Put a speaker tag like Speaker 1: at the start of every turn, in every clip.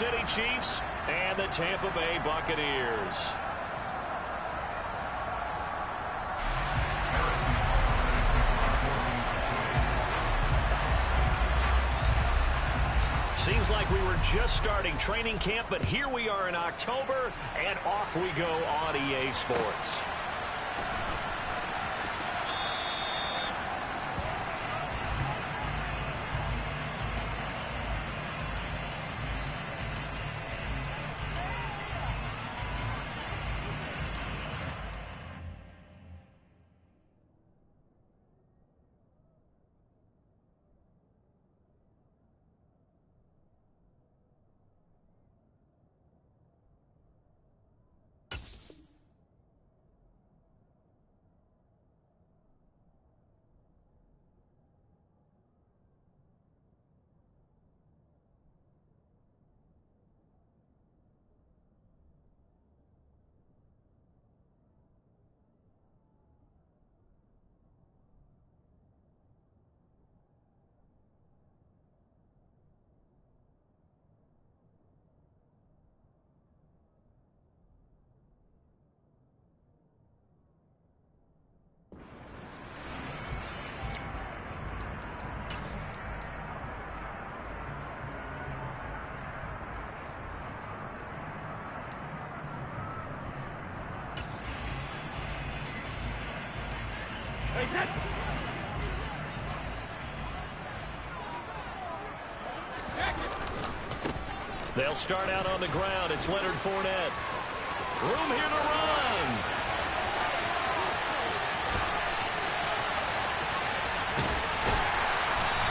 Speaker 1: City Chiefs and the Tampa Bay Buccaneers. Seems like we were just starting training camp, but here we are in October, and off we go on EA Sports. They'll start out on the ground. It's Leonard Fournette. Room here to run.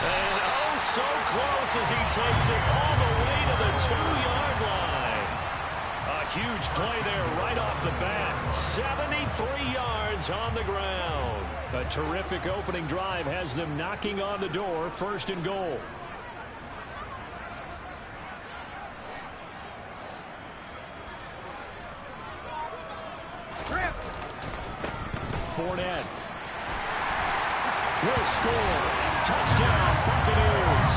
Speaker 1: And oh, so close as he takes it all the way to the 2-yard line. A huge play there right off the bat. 73 yards on the ground. A terrific opening drive has them knocking on the door, 1st and goal. Fournette will score. Touchdown, Buccaneers.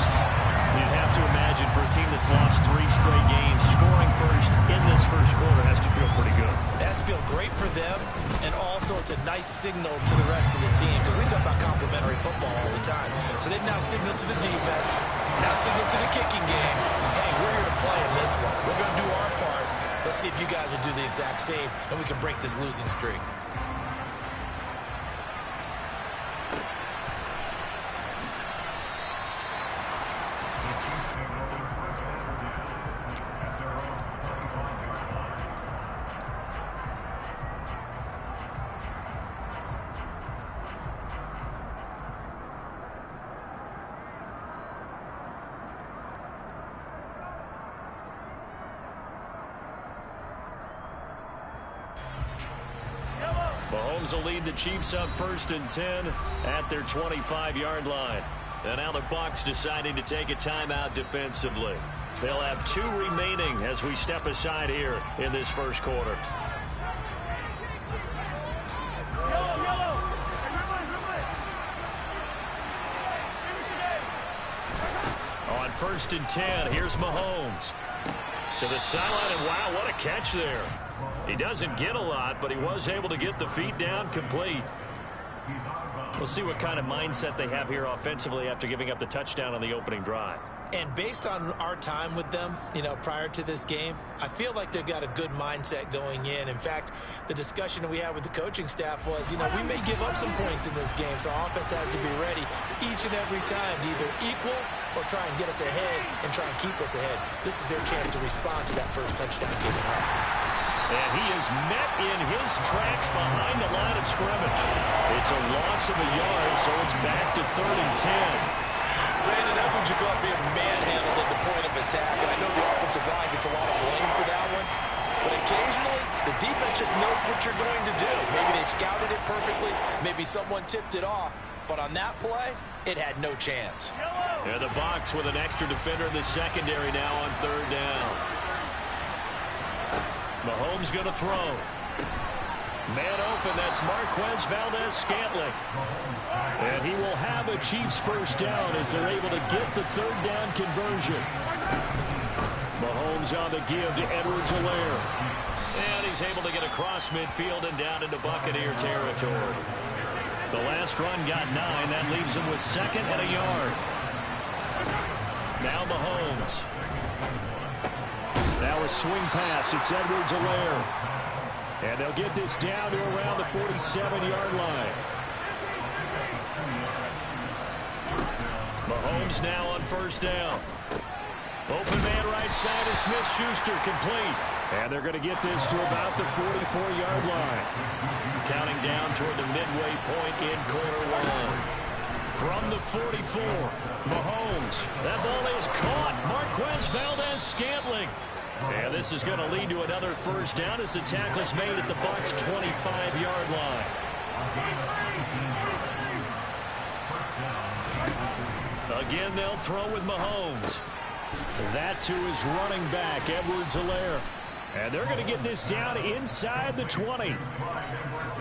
Speaker 1: You'd have to imagine for a team that's lost 3 straight games, scoring first in this first quarter has to feel pretty good.
Speaker 2: It has to feel great for them, and also it's a nice signal to the rest of the team, because we talk about complementary football all the time. So they've now signaled to the defense, now signaled to the kicking game, hey, we're here to play in this one. We're going to do our part. Let's see if you guys will do the exact same, and we can break this losing streak.
Speaker 1: Mahomes will lead the Chiefs up 1st and 10 at their 25-yard line. And now the Bucs deciding to take a timeout defensively. They'll have 2 remaining as we step aside here in this first quarter. On 1st and 10, here's Mahomes. To the sideline, and wow, what a catch there. He doesn't get a lot, but he was able to get the feet down complete. We'll see what kind of mindset they have here offensively after giving up the touchdown on the opening drive.
Speaker 2: And based on our time with them, prior to this game, I feel like they've got a good mindset going in. In fact, the discussion that we had with the coaching staff was, we may give up some points in this game, so our offense has to be ready each and every time to either equal or try and get us ahead and try and keep us ahead. This is their chance to respond to that first touchdown given up.
Speaker 1: And he is met in his tracks behind the line of scrimmage. It's a loss of a yard, so it's back to 3rd and 10.
Speaker 2: Brandon, that's what you call being manhandled at the point of attack. And I know the offensive line gets a lot of blame for that one. But occasionally, the defense just knows what you're going to do. Maybe they scouted it perfectly. Maybe someone tipped it off. But on that play, it had no chance.
Speaker 1: And the Bucs with an extra defender in the secondary now on 3rd down. Mahomes going to throw. Man open, that's Marquez Valdez-Scantling. And he will have a Chiefs first down as they're able to get the 3rd down conversion. Mahomes on the give to Edwards-Helaire. And he's able to get across midfield and down into Buccaneer territory. The last run got 9. That leaves him with 2nd and a yard. Now Mahomes. Now a swing pass. It's Edwards-Helaire. And they'll get this down to around the 47-yard line. Mahomes now on 1st down. Open man right side is Smith-Schuster, complete. And they're going to get this to about the 44-yard line. Counting down toward the midway point in quarter 1. From the 44, Mahomes. That ball is caught. Marquez Valdez-Scantling. And this is going to lead to another 1st down as the tackle's made at the Bucs' 25-yard line. Again, they'll throw with Mahomes. That to his running back, Edwards-Helaire. And they're going to get this down inside the 20.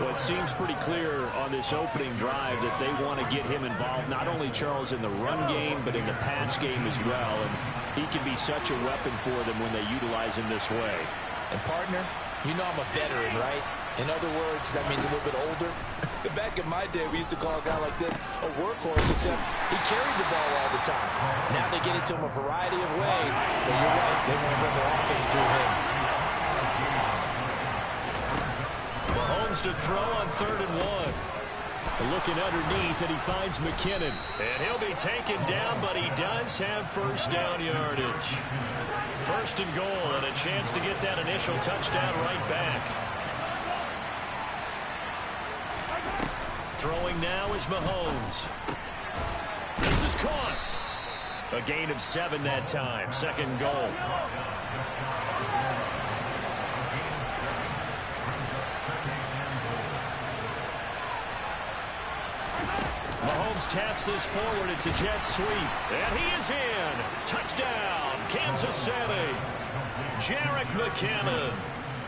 Speaker 1: Well, it seems pretty clear on this opening drive that they want to get him involved, not only, Charles, in the run game, but in the pass game as well. And he can be such a weapon for them when they utilize him this way.
Speaker 2: And, partner, you know I'm a veteran, right? In other words, that means a little bit older. Back in my day, we used to call a guy like this a workhorse, except he carried the ball all the time. Now they get it to him a variety of ways. But you're right, they want to run their offense through him.
Speaker 1: Mahomes to throw on 3rd and 1. Looking underneath, and he finds McKinnon. And he'll be taken down, but he does have 1st down yardage. 1st and goal, and a chance to get that initial touchdown right back. Throwing now is Mahomes. This is caught. A gain of 7 that time. 2nd goal. Mahomes taps this forward. It's a jet sweep. And he is in. Touchdown, Kansas City. Jerick McKinnon.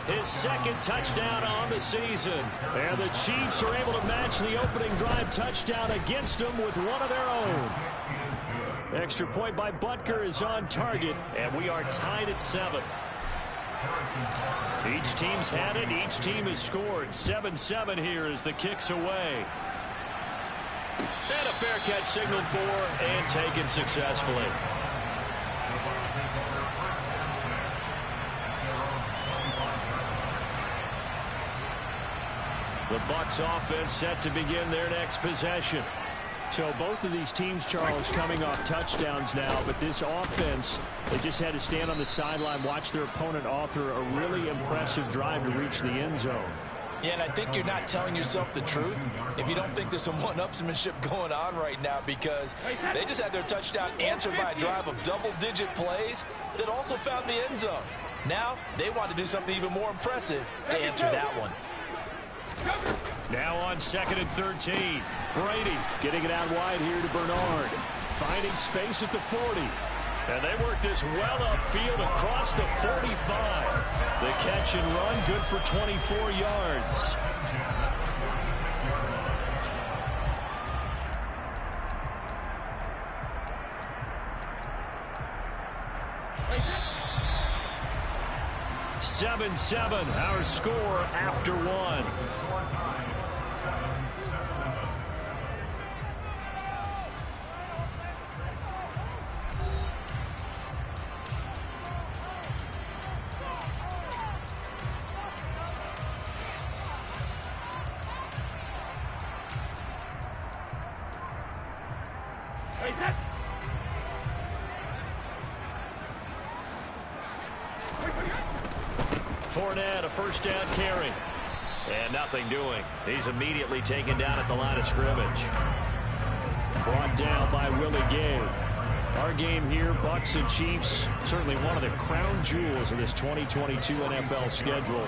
Speaker 1: His 2nd touchdown on the season. And the Chiefs are able to match the opening drive touchdown against them with one of their own. Extra point by Butker is on target, and we are tied at 7. Each team's had it. Each team has scored. 7-7 here as the kick's away. And a fair catch signaled for and taken successfully. The Bucs offense set to begin their next possession. So both of these teams, Charles, coming off touchdowns now, but this offense, they just had to stand on the sideline, watch their opponent author a really impressive drive to reach the end zone.
Speaker 2: Yeah, and I think you're not telling yourself the truth if you don't think there's some one-upsmanship going on right now, because they just had their touchdown answered by a drive of double-digit plays that also found the end zone. Now they want to do something even more impressive to answer that one.
Speaker 1: Now on 2nd and 13. Brady getting it out wide here to Bernard. Finding space at the 40. And they work this well upfield across the 45. The catch and run good for 24 yards. Seven, our score after 1. Fournette, a 1st down carry. And nothing doing. He's immediately taken down at the line of scrimmage. Brought down by Willie Gay. Our game here, Bucs and Chiefs, certainly one of the crown jewels of this 2022 NFL schedule.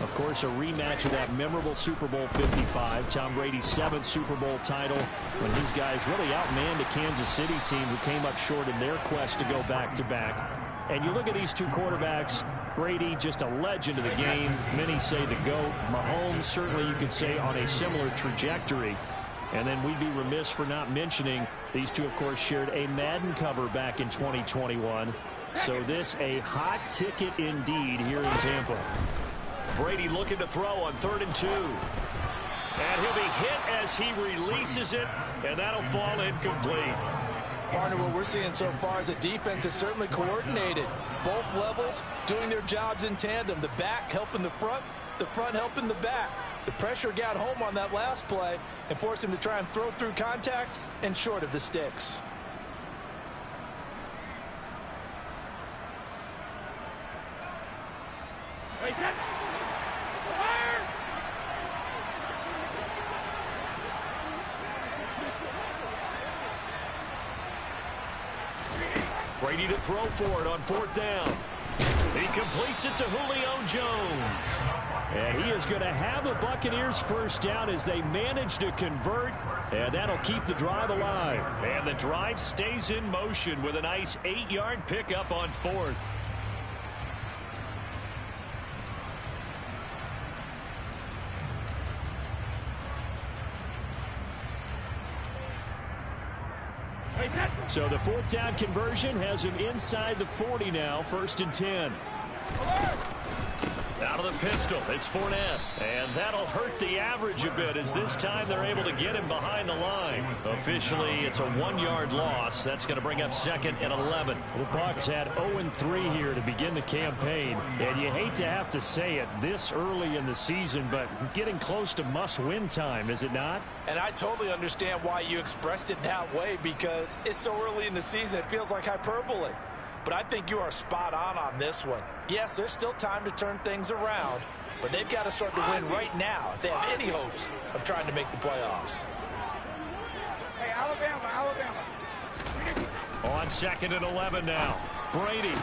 Speaker 1: Of course, a rematch of that memorable Super Bowl 55, Tom Brady's 7th Super Bowl title, when these guys really outmanned a Kansas City team who came up short in their quest to go back-to-back. And you look at these two quarterbacks, Brady, just a legend of the game. Many say the GOAT. Mahomes, certainly you could say on a similar trajectory. And then we'd be remiss for not mentioning these two, of course, shared a Madden cover back in 2021. So this a hot ticket indeed here in Tampa. Brady looking to throw on 3rd and 2. And he'll be hit as he releases it, and that'll fall incomplete.
Speaker 2: Partner, what we're seeing so far is the defense is certainly coordinated. Both levels doing their jobs in tandem. The back helping the front helping the back. The pressure got home on that last play and forced him to try and throw through contact and short of the sticks.
Speaker 1: Brady to throw for it on 4th down. He completes it to Julio Jones. And he is going to have the Buccaneers first down as they manage to convert. And that'll keep the drive alive. And the drive stays in motion with a nice 8-yard pickup on 4th. So the 4th down conversion has him inside the 40 now, 1st and 10. Out of the pistol, it's Fournette. And that'll hurt the average a bit as this time they're able to get him behind the line. Officially, it's a 1-yard loss. That's going to bring up 2nd and 11. The Bucs had 0-3 here to begin the campaign. And you hate to have to say it this early in the season, but getting close to must-win time, is it not?
Speaker 2: And I totally understand why you expressed it that way, because it's so early in the season, it feels like hyperbole. But I think you are spot on this one. Yes, there's still time to turn things around, but they've got to start to win right now if they have any hopes of trying to make the playoffs.
Speaker 3: Hey, Alabama.
Speaker 1: On 2nd and 11 now. Brady.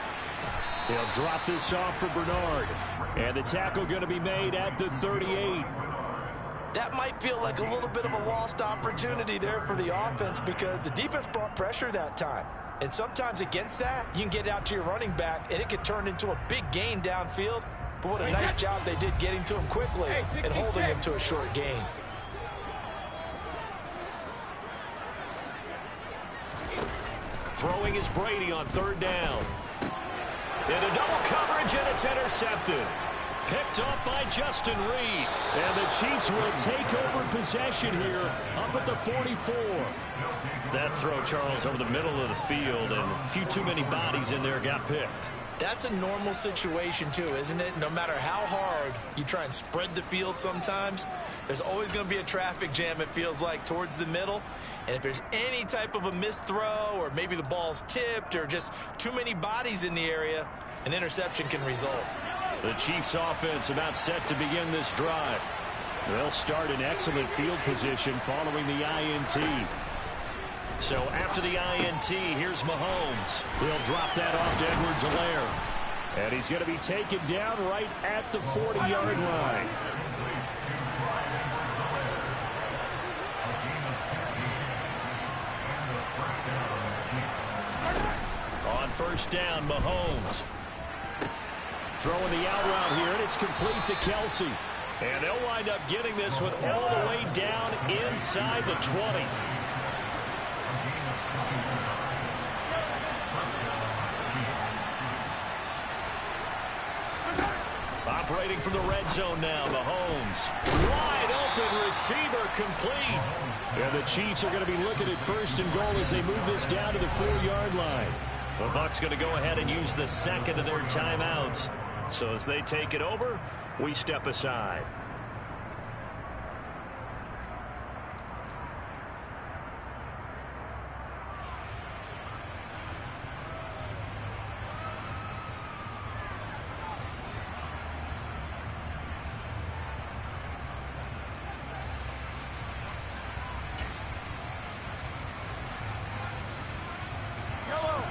Speaker 1: He'll drop this off for Bernard. And the tackle going to be made at the 38.
Speaker 2: That might feel like a little bit of a lost opportunity there for the offense because the defense brought pressure that time. And sometimes against that, you can get out to your running back, and it could turn into a big gain downfield. But what a nice job they did getting to him quickly and holding him to a short gain.
Speaker 1: Throwing is Brady on 3rd down. Into double coverage, and it's intercepted. Picked off by Justin Reed. And the Chiefs will take over possession here up at the 44. That throw, Charles, over the middle of the field, and a few too many bodies in there got picked.
Speaker 2: That's a normal situation, too, isn't it? No matter how hard you try and spread the field sometimes, there's always going to be a traffic jam, it feels like, towards the middle. And if there's any type of a missed throw or maybe the ball's tipped or just too many bodies in the area, an interception can result.
Speaker 1: The Chiefs offense about set to begin this drive. They'll start in excellent field position following the INT. So after the INT, here's Mahomes. He'll drop that off to Edwards-Helaire. And he's going to be taken down right at the 40-yard line. On 1st down, Mahomes. Throwing the out route here, and it's complete to Kelsey. And they'll wind up getting this one all the way down inside the 20. Operating from the red zone now, Mahomes. Wide open receiver complete. And the Chiefs are going to be looking at 1st and goal as they move this down to the 4-yard line. The Bucs going to go ahead and use the 2nd of their timeouts. So as they take it over, we step aside.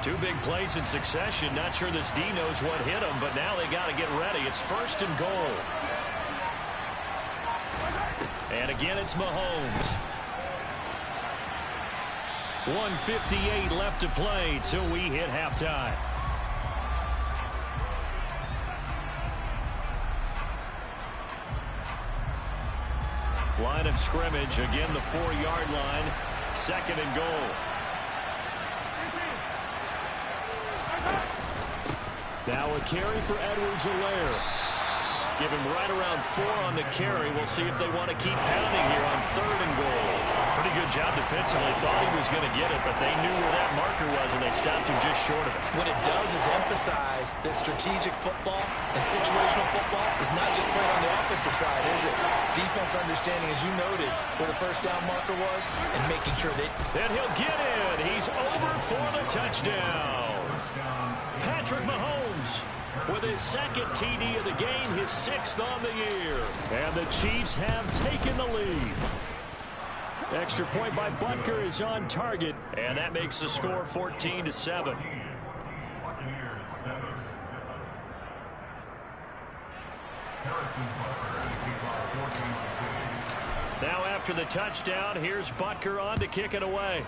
Speaker 1: Two big plays in succession. Not sure this D knows what hit him, but now they got to get ready. It's 1st and goal. And again, it's Mahomes. 1:58 left to play till we hit halftime. Line of scrimmage, again the 4-yard line. 2nd and goal. Now a carry for Edwards-Helaire. Give him right around 4 on the carry. We'll see if they want to keep pounding here on 3rd and goal. Pretty good job defensively. Thought he was going to get it, but they knew where that marker was, and they stopped him just short of it.
Speaker 2: What it does is emphasize that strategic football and situational football is not just played on the offensive side, is it? Defense understanding, as you noted, where the first down marker was, and making sure they...
Speaker 1: Then he'll get in. He's over for the touchdown. Patrick Mahomes with his 2nd TD of the game, his 6th on the year. And the Chiefs have taken the lead. Extra point by Butker is on target, and that makes the score 14-7. Now after the touchdown, here's Butker on to kick it away.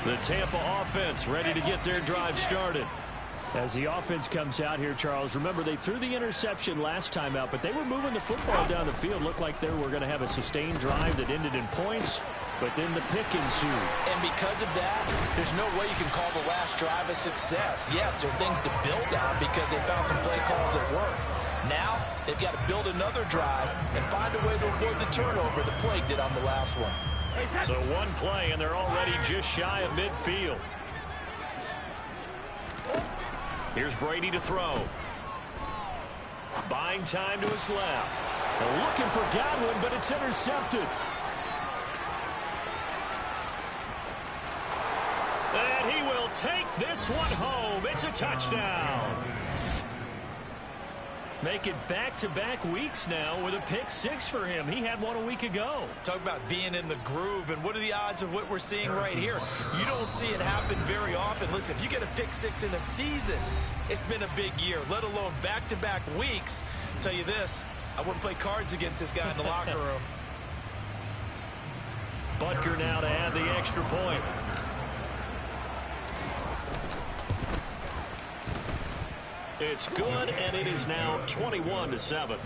Speaker 1: The Tampa offense ready to get their drive started. As the offense comes out here, Charles, remember they threw the interception last time out, but they were moving the football down the field. Looked like they were going to have a sustained drive that ended in points, but then the pick ensued.
Speaker 2: And because of that, there's no way you can call the last drive a success. Yes, there are things to build on because they found some play calls that work. Now, they've got to build another drive and find a way to avoid the turnover the Plague did on the last one.
Speaker 1: So one play, and they're already just shy of midfield. Here's Brady to throw. Buying time to his left. They're looking for Godwin, but it's intercepted. And he will take this one home. It's a touchdown. Make it back-to-back weeks now with a pick-6 for him. He had one a week ago.
Speaker 2: Talk about being in the groove, and what are the odds of what we're seeing right here? You don't see it happen very often. Listen, if you get a pick-6 in a season, it's been a big year, let alone back-to-back weeks. I'll tell you this, I wouldn't play cards against this guy in the locker room.
Speaker 1: Butker now to add the extra point. It's good, and it is now 21-7.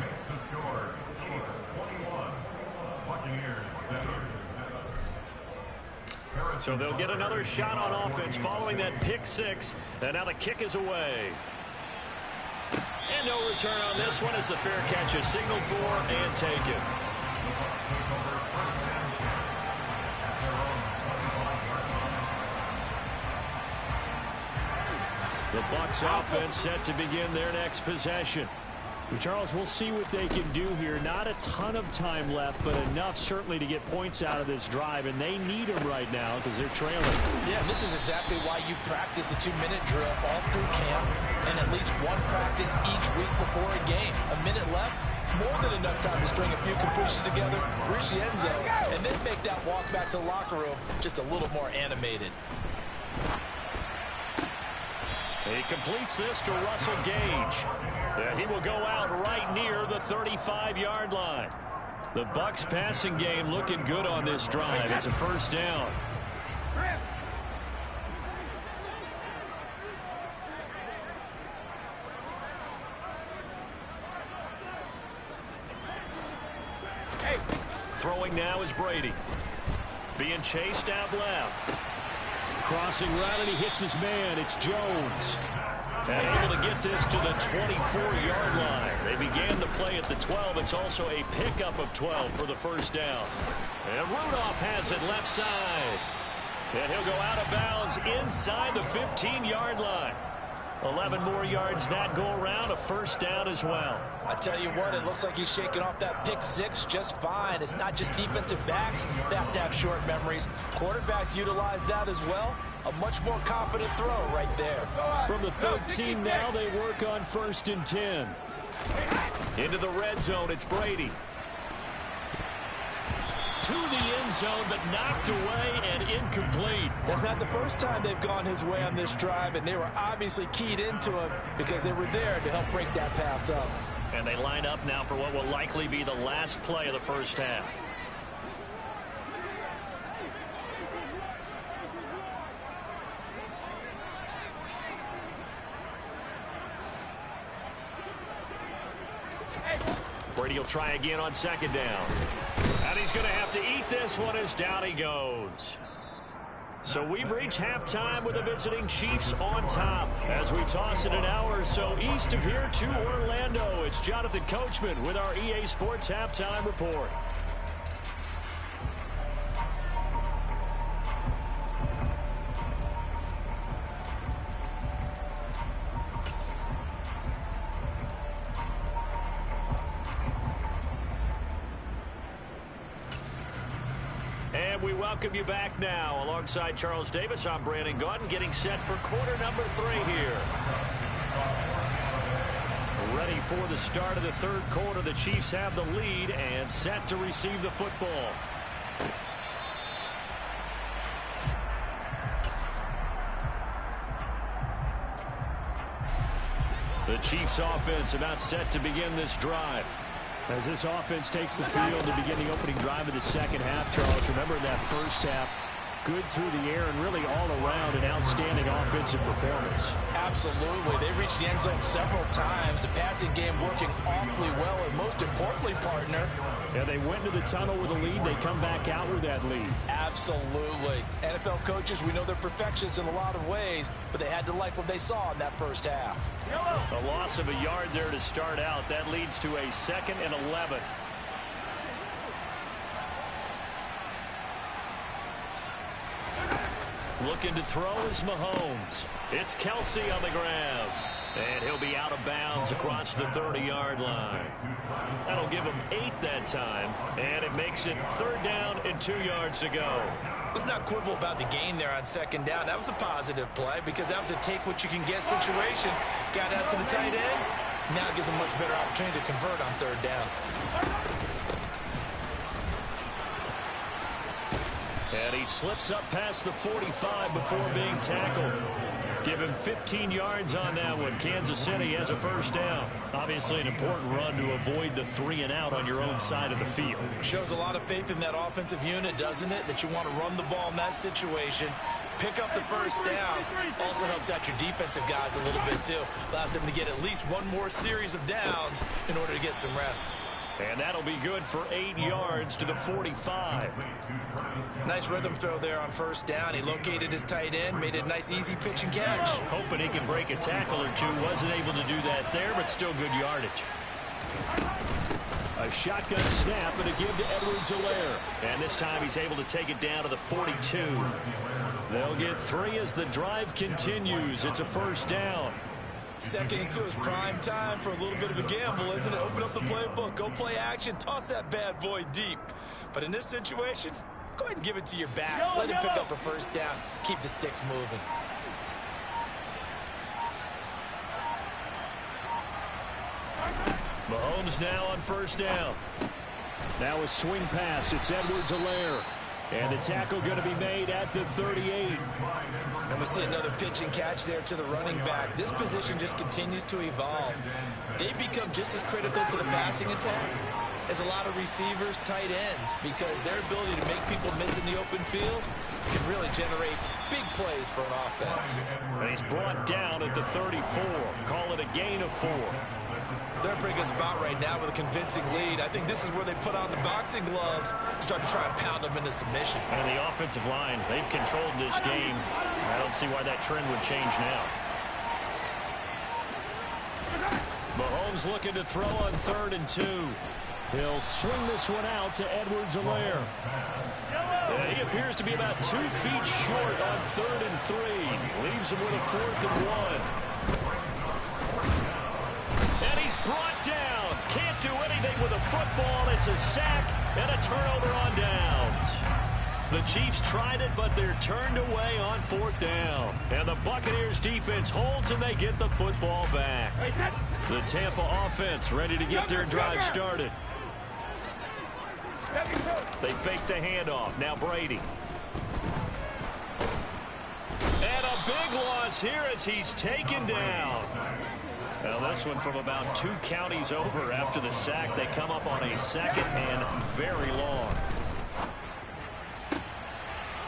Speaker 1: So they'll get another shot on offense following that pick-6, and now the kick is away. And no return on this one as the fair catch is signaled for and taken. The Bucs offense set to begin their next possession. And Charles, we'll see what they can do here. Not a ton of time left, but enough certainly to get points out of this drive, and they need them right now because they're trailing.
Speaker 2: Yeah, this is exactly why you practice a 2-minute drill all through camp and at least one practice each week before a game. A minute left, more than enough time to string a few completions together, reach the end zone, and then make that walk back to the locker room just a little more animated.
Speaker 1: He completes this to Russell Gage. And he will go out right near the 35-yard line. The Bucs passing game looking good on this drive. It's a first down. Throwing now is Brady. Being chased out left. Crossing right, and he hits his man. It's Jones. And able to get this to the 24-yard line. They began the play at the 12. It's also a pickup of 12 for the first down. And Rudolph has it left side. And he'll go out of bounds inside the 15-yard line. 11 more yards that go around, a first down as well.
Speaker 2: I tell you what, it looks like he's shaking off that pick-6 just fine. It's not just defensive backs that have to have short memories. Quarterbacks utilize that as well. A much more confident throw right there.
Speaker 1: From the 13 now, they work on 1st and 10. Into the red zone, it's Brady. to the end zone, but knocked away and incomplete.
Speaker 2: That's not the first time they've gone his way on this drive, and they were obviously keyed into him because they were there to help break that pass up.
Speaker 1: And they line up now for what will likely be the last play of the first half. Brady will try again on second down. And he's going to have to eat this one as down he goes. So we've reached halftime with the visiting Chiefs on top. As we toss it an hour or so east of here to Orlando, it's Jonathan Coachman with our EA Sports Halftime Report. And we welcome you back now. Alongside Charles Davis, I'm Brandon Gaudin, getting set for quarter number 3 here. Ready for the start of the third quarter. The Chiefs have the lead and set to receive the football. The Chiefs offense about set to begin this drive. As this offense takes the field to begin the opening drive of the second half, Charles, remember in that first half, good through the air and really all around an outstanding offensive performance.
Speaker 2: Absolutely. They reached the end zone several times. The passing game working awfully well, and most importantly, partner,
Speaker 1: yeah, they went to the tunnel with a lead. They come back out with that lead.
Speaker 2: Absolutely. NFL coaches, we know they're perfectionists in a lot of ways, but they had to like what they saw in that first half.
Speaker 1: A loss of a yard there to start out. That leads to a 2nd and 11. Looking to throw is Mahomes. It's Kelsey on the ground. And he'll be out of bounds across the 30-yard line. That'll give him 8 that time. And it makes it 3rd down and 2 yards to go.
Speaker 2: Let's not quibble about the gain there on second down. That was a positive play because that was a take-what-you-can-get situation. Got out to the tight end. Now it gives him a much better opportunity to convert on 3rd down.
Speaker 1: And he slips up past the 45 before being tackled. Give him 15 yards on that one. Kansas City has a 1st down. Obviously an important run to avoid the 3 and out on your own side of the field.
Speaker 2: Shows a lot of faith in that offensive unit, doesn't it? That you want to run the ball in that situation. Pick up the 1st down. Also helps out your defensive guys a little bit too. Allows them to get at least one more series of downs in order to get some rest.
Speaker 1: And that'll be good for 8 yards to the 45.
Speaker 2: Nice rhythm throw there on 1st down. He located his tight end, made a nice easy pitch and catch.
Speaker 1: Hoping he can break a tackle or two. Wasn't able to do that there, but still good yardage. A shotgun snap and a give to Edwards-Helaire. And this time he's able to take it down to the 42. They'll get 3 as the drive continues. It's a 1st down.
Speaker 2: 2nd and 2 is prime time for a little bit of a gamble, isn't it? Open up the playbook, go play action, toss that bad boy deep. But in this situation, go ahead and give it to your back. Let him pick up a 1st down. Keep the sticks moving.
Speaker 1: Mahomes now on 1st down. Now a swing pass. It's Edwards-Helaire. And the tackle going to be made at the 38.
Speaker 2: And we see another pitch and catch there to the running back. This position just continues to evolve. They become just as critical to the passing attack as a lot of receivers, tight ends, because their ability to make people miss in the open field can really generate big plays for an offense.
Speaker 1: And he's brought down at the 34. Call it a gain of 4.
Speaker 2: They're in a pretty good spot right now with a convincing lead. I think this is where they put on the boxing gloves and start to try and pound them into submission.
Speaker 1: And the offensive line, they've controlled this game. I don't see why that trend would change now. Mahomes looking to throw on 3rd and 2. He'll swing this one out to Edwards-Helaire. Yeah, he appears to be about 2 feet short on 3rd and 3. Leaves him with a 4th and 1. And he's brought down. Can't do anything with a football. It's a sack and a turnover on downs. The Chiefs tried it, but they're turned away on 4th down. And the Buccaneers defense holds, and they get the football back. The Tampa offense ready to get their drive started. They fake the handoff. Now Brady. And a big loss here as he's taken down. Well, this one from about 2 counties over after the sack. They come up on a second and very long.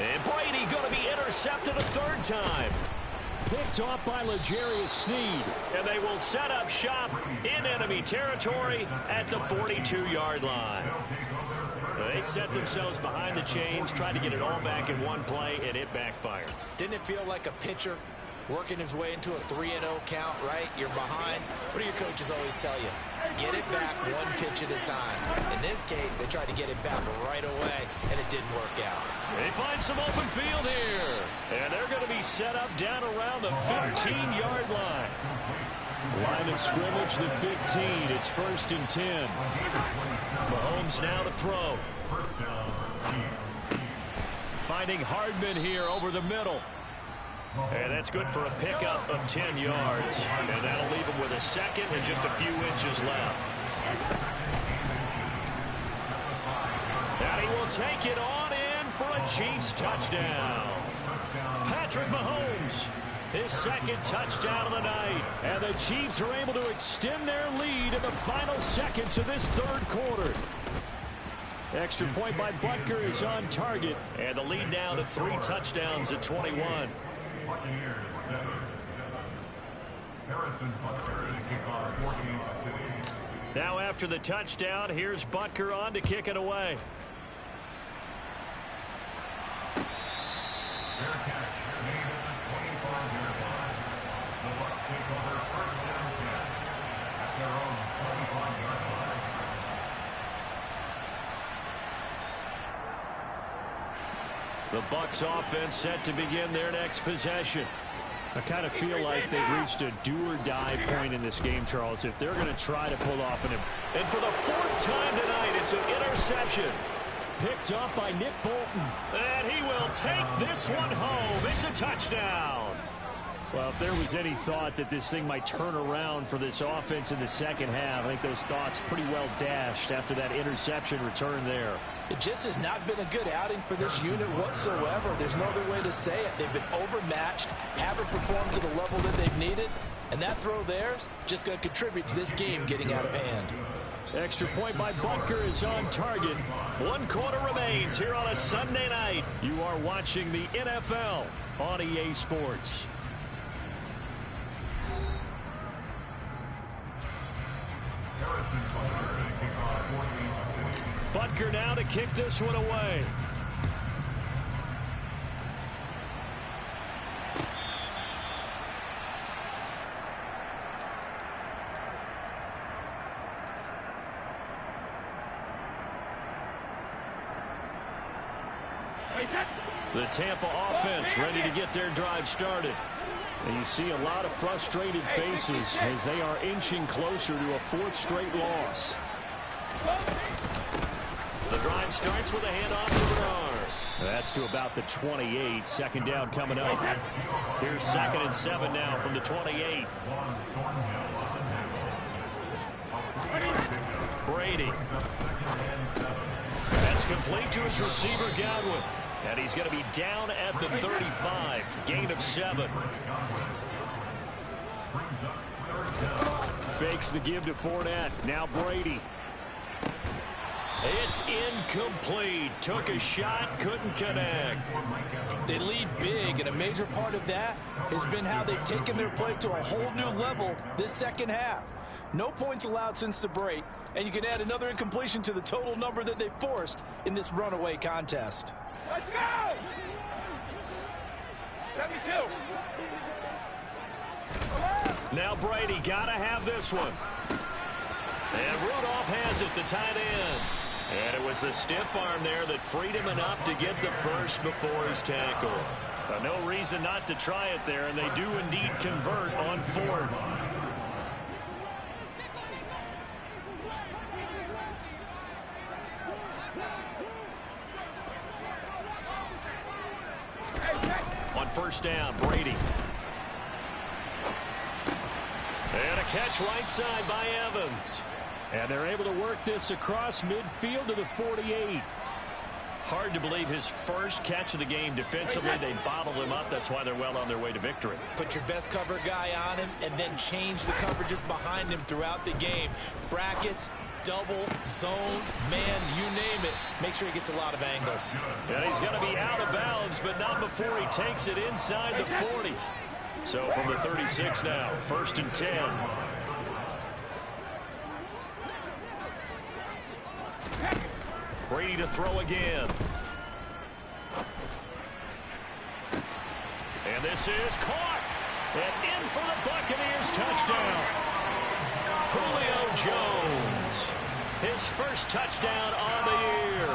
Speaker 1: And Brady going to be intercepted a third time. Picked off by L'Jarius Sneed. And they will set up shop in enemy territory at the 42-yard line. They set themselves behind the chains, trying to get it all back in one play, and it backfired.
Speaker 2: Didn't it feel like a pitcher working his way into a 3-0 count, right? You're behind. What do your coaches always tell you? Get it back one pitch at a time. In this case, they tried to get it back right away, and it didn't work out. They find some open field here. And they're going to be set up down around the 15-yard line.
Speaker 1: Line of scrimmage, the 15. It's 1st and 10. Mahomes now to throw. Finding Hardman here over the middle. And that's good for a pickup of 10 yards. And that'll leave him with a second and just a few inches left. And he will take it on in for a Chiefs touchdown. Patrick Mahomes, his second touchdown of the night. And the Chiefs are able to extend their lead in the final seconds of this third quarter. Extra point by Butker is on target. And the lead now to 3 touchdowns at 21. Now after the touchdown, here's Butker on to kick it away. The Bucs offense set to begin their next possession. I kind of feel like they've reached a do-or-die point in this game, Charles, if they're going to try to pull off an... And for the 4th time tonight, it's an interception. Picked up by Nick Bolton. And he will take this one home. It's a touchdown. Well, if there was any thought that this thing might turn around for this offense in the second half, I think those thoughts pretty well dashed after that interception return there.
Speaker 2: It just has not been a good outing for this unit whatsoever. There's no other way to say it. They've been overmatched, haven't performed to the level that they've needed, and that throw there is just going to contribute to this game getting out of hand.
Speaker 1: Extra point by Butker is on target. 1 quarter remains here on a Sunday night. You are watching the NFL on EA Sports. Butker now to kick this one away. The Tampa offense ready to get their drive started. And you see a lot of frustrated faces as they are inching closer to a 4th straight loss. The drive starts with a handoff to Bernard. That's to about the 28. 2nd down coming up. Here's 2nd and 7 now from the 28. Brady. That's complete to his receiver, Godwin. And he's going to be down at the 35. Gain of 7. Fakes the give to Fournette. Now Brady. It's incomplete. Took a shot, couldn't connect.
Speaker 2: They lead big, and a major part of that has been how they've taken their play to a whole new level this second half. No points allowed since the break, and you can add another incompletion to the total number that they forced in this runaway contest.
Speaker 3: Let's go! 72.
Speaker 1: Now Brady got to have this one. And Rudolph has it, the tight end. And it was a stiff arm there that freed him enough to get the first before his tackle. But no reason not to try it there, and they do indeed convert on 4th. On 1st down, Brady. And a catch right side by Evans. And they're able to work this across midfield to the 48. Hard to believe his first catch of the game defensively. They bottled him up. That's why they're well on their way to victory.
Speaker 2: Put your best cover guy on him and then change the coverages behind him throughout the game. Brackets, double, zone, man, you name it. Make sure he gets a lot of angles.
Speaker 1: And he's going to be out of bounds, but not before he takes it inside the 40. So from the 36 now, 1st and 10. Brady to throw again. And this is caught. And in for the Buccaneers touchdown. Julio Jones. His first touchdown on the year.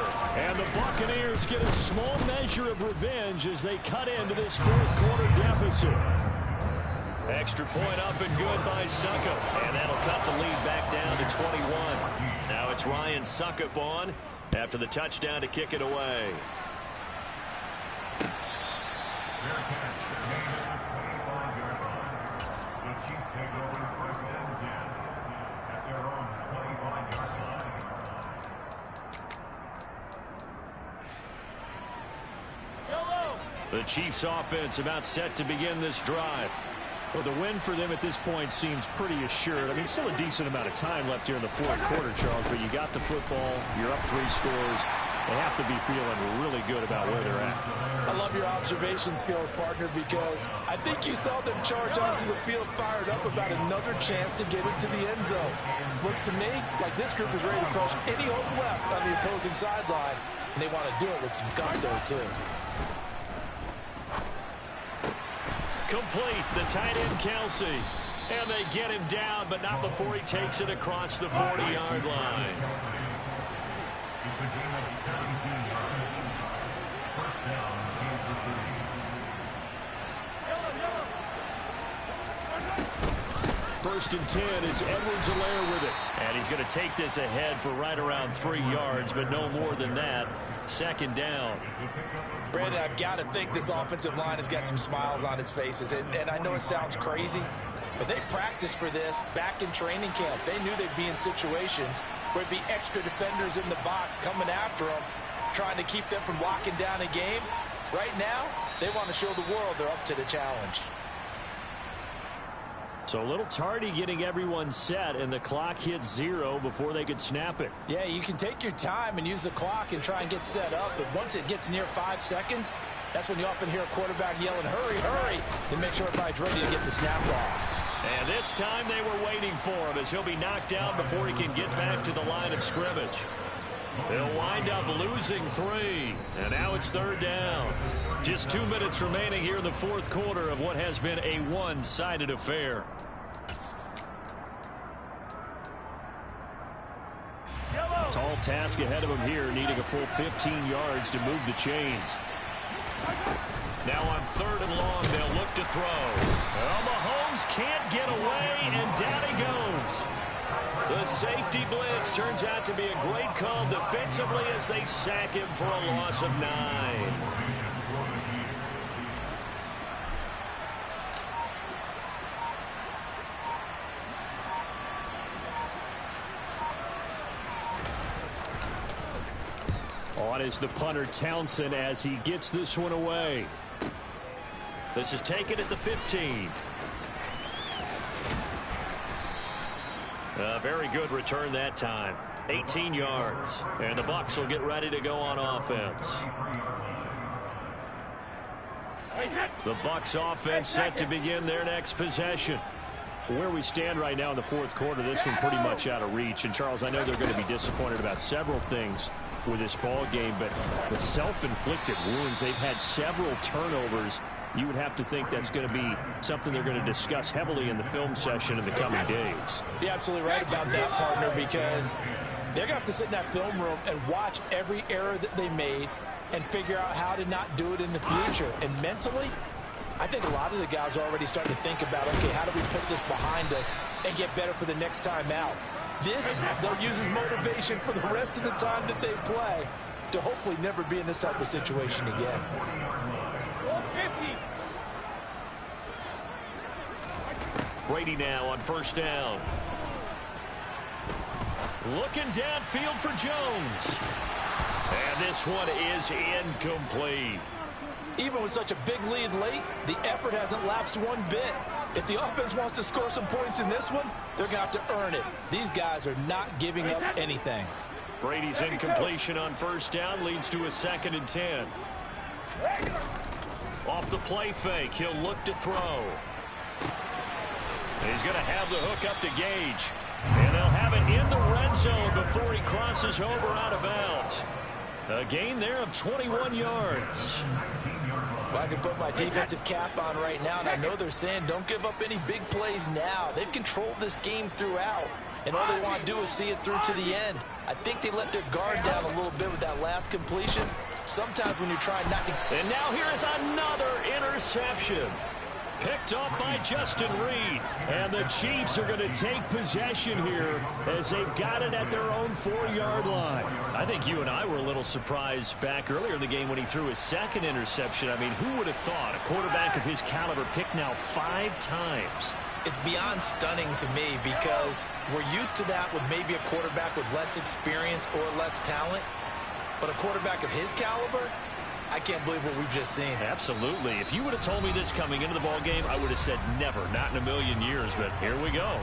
Speaker 1: And the Buccaneers get a small measure of revenge as they cut into this fourth quarter deficit. Extra point up and good by Succop. And that'll cut the lead back down to 21. Now it's Ryan Succop on after the touchdown to kick it away. The Chiefs offense about set to begin this drive. Well, the win for them at this point seems pretty assured. I mean, still a decent amount of time left here in the fourth quarter, Charles, but you got the football, you're up 3 scores. They have to be feeling really good about where they're at.
Speaker 2: I love your observation skills, partner, because I think you saw them charge onto the field fired up about another chance to get into the end zone. Looks to me like this group is ready to crush any hope left on the opposing sideline, and they want to do it with some gusto, too.
Speaker 1: Complete, the tight end Kelsey. And they get him down, but not before he takes it across the 40-yard line. First and 10, it's Edwards-Helaire with it. And he's going to take this ahead for right around 3 yards, but no more than that. 2nd down.
Speaker 2: Brandon, I've got to think this offensive line has got some smiles on its faces. And I know it sounds crazy, but they practiced for this back in training camp. They knew they'd be in situations where it'd be extra defenders in the box coming after them, trying to keep them from locking down a game. Right now, they want to show the world they're up to the challenge.
Speaker 1: So a little tardy getting everyone set, and the clock hits 0 before they could snap it.
Speaker 2: Yeah, you can take your time and use the clock and try and get set up, but once it gets near 5 seconds, that's when you often hear a quarterback yelling, hurry, hurry, to make sure everybody's ready to get the snap off.
Speaker 1: And this time they were waiting for him as he'll be knocked down before he can get back to the line of scrimmage. They'll wind up losing 3, and now it's 3rd down. Just 2 minutes remaining here in the fourth quarter of what has been a one-sided affair. Tall task ahead of him here, needing a full 15 yards to move the chains. Now on 3rd and long, they'll look to throw. Well, Mahomes can't get away, and down he goes. The safety blitz turns out to be a great call defensively as they sack him for a loss of 9. On is the punter Townsend as he gets this one away. This is taken at the 15. A very good return that time. 18 yards. And the Bucs will get ready to go on offense. The Bucs offense set to begin their next possession. Where we stand right now in the fourth quarter, this one pretty much out of reach. And, Charles, I know they're going to be disappointed about several things with this ball game, but the self-inflicted wounds, they've had several turnovers. You would have to think that's going to be something they're going to discuss heavily in the film session in the coming days.
Speaker 2: You're absolutely right about that, partner, because they're going to have to sit in that film room and watch every error that they made and figure out how to not do it in the future. And mentally, I think a lot of the guys are already starting to think about, okay, how do we put this behind us and get better for the next time out? This, they'll use as motivation for the rest of the time that they play to hopefully never be in this type of situation again.
Speaker 1: Brady now on 1st down. Looking downfield for Jones. And this one is incomplete.
Speaker 2: Even with such a big lead late, the effort hasn't lapsed one bit. If the offense wants to score some points in this one, they're going to have to earn it. These guys are not giving up anything.
Speaker 1: Brady's incompletion on first down leads to a 2nd and 10. Off the play fake, he'll look to throw. He's going to have the hook up to Gage. And they'll have it in the red zone before he crosses over out of bounds. A gain there of 21 yards.
Speaker 2: Well, I can put my defensive cap on right now, and I know they're saying don't give up any big plays now. They've controlled this game throughout, and all they want to do is see it through to the end. I think they let their guard down a little bit with that last completion. Sometimes when you're trying not to...
Speaker 1: And now here is another interception. Picked up by Justin Reed. And the Chiefs are going to take possession here as they've got it at their own 4-yard line. I think you and I were a little surprised back earlier in the game when he threw his 2nd interception. I mean, who would have thought a quarterback of his caliber picked now 5 times?
Speaker 2: It's beyond stunning to me because we're used to that with maybe a quarterback with less experience or less talent. But a quarterback of his caliber, I can't believe what we've just seen.
Speaker 1: Absolutely. If you would have told me this coming into the ball game, I would have said never, not in a million years. But here we go.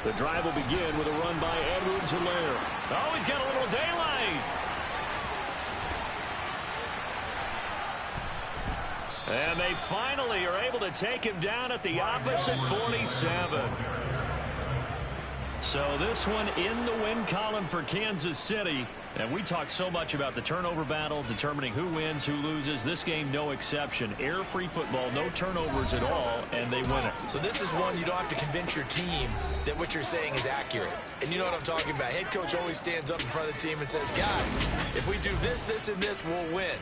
Speaker 1: The drive will begin with a run by Edwards-Helaire. Oh, he's got a little daylight. And they finally are able to take him down at the opposite 47. So this one in the win column for Kansas City. And we talked so much about the turnover battle, determining who wins, who loses. This game, no exception. Air-free football, no turnovers at all, and they win it.
Speaker 2: So this is one you don't have to convince your team that what you're saying is accurate. And you know what I'm talking about. Head coach always stands up in front of the team and says, guys, if we do this, this, and this, we'll win.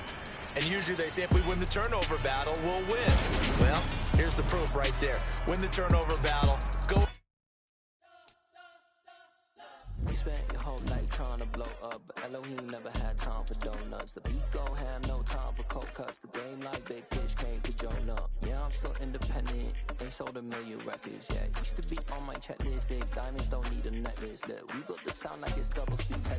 Speaker 2: And usually they say if we win the turnover battle, we'll win. Well, here's the proof right there. Win the turnover battle. Go.
Speaker 4: We spent your whole life trying to blow up, but Elohim never had time for donuts. The beat go ham, no time for cold cuts. The game like Big Pitch came to Jonah. Yeah, I'm still independent, ain't sold a million records. Yeah, used to be on my checklist. Big diamonds don't need a necklace. Look, we built the sound like it's double speed Tetris.